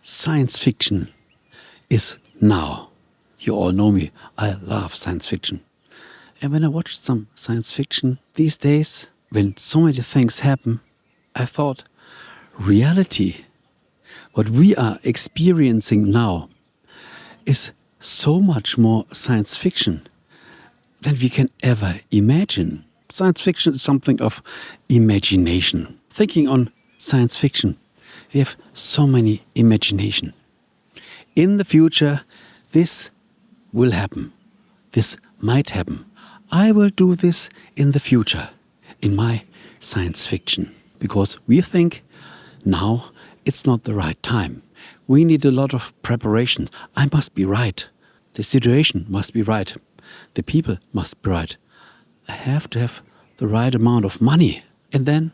Science fiction is now. You all know me. I love science fiction. And when I watch some science fiction these days, when so many things happen, I thought, reality, what we are experiencing now, is so much more science fiction than we can ever imagine. Science fiction is something of imagination. Thinking on science fiction, we have so many imagination. In the future, this will happen. This might happen. I will do this in the future, in my science fiction. Because we think now it's not the right time. We need a lot of preparation. I must be right. The situation must be right. The people must be right. I have to have the right amount of money. And then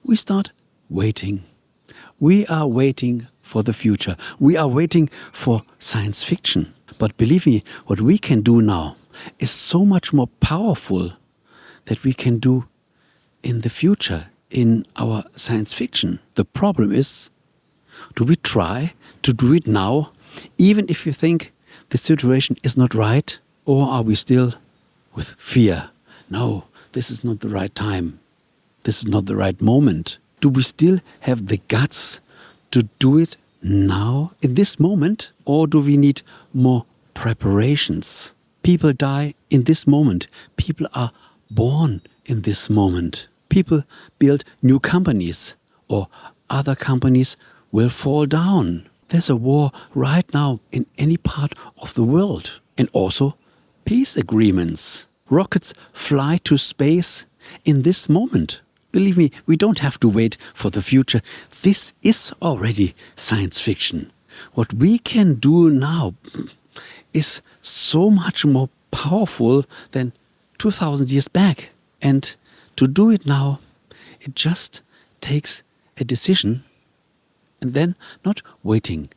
we start waiting. We are waiting for the future. We are waiting for science fiction. But believe me, what we can do now is so much more powerful that we can do in the future, in our science fiction. The problem is, do we try to do it now, even if you think the situation is not right? Or are we still with fear? No, this is not the right time. This is not the right moment. Do we still have the guts to do it now, in this moment? Or do we need more preparations? People die in this moment. People are born in this moment. People build new companies, or other companies will fall down. There's a war right now in any part of the world. And also peace agreements. Rockets fly to space in this moment. Believe me, we don't have to wait for the future. This is already science fiction. What we can do now is so much more powerful than 2000 years back. And to do it now, it just takes a decision and then not waiting.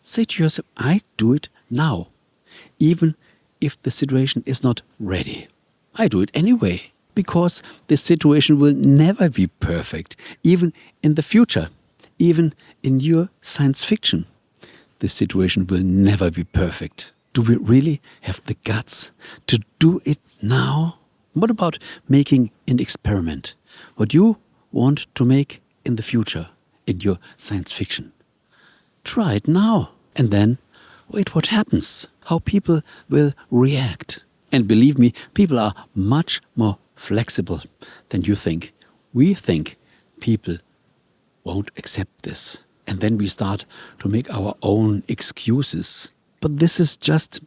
Say to yourself, I do it now, even if the situation is not ready. I do it anyway, because the situation will never be perfect, even in the future, even in your science fiction. The situation will never be perfect. Do we really have the guts to do it now? What about making an experiment? What you want to make in the future, in your science fiction? Try it now, and then wait what happens, how people will react. And believe me, people are much more flexible than you think. We think people won't accept this. And then we start to make our own excuses. But this is just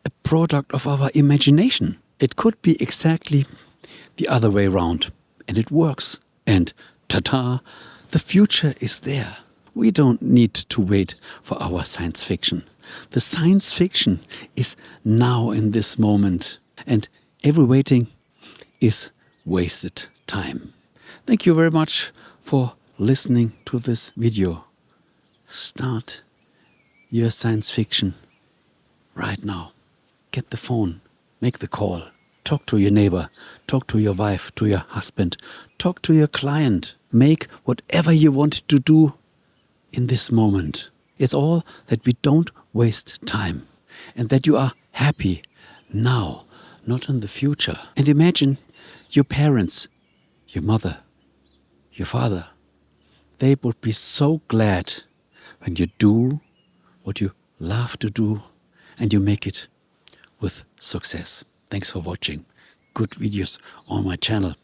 a product of our imagination. It could be exactly the other way around. And it works. And ta-ta, the future is there. We don't need to wait for our science fiction. The science fiction is now in this moment. And every waiting is wasted time. Thank you very much for listening to this video. Start your science fiction right now. Get the phone, make the call, talk to your neighbor, talk to your wife, to your husband, talk to your client. Make whatever you want to do in this moment. It's all that we don't waste time and that you are happy now, not in the future. And imagine your parents, your mother, your father. They would be so glad when you do what you love to do and you make it with success. Thanks for watching. Good videos on my channel.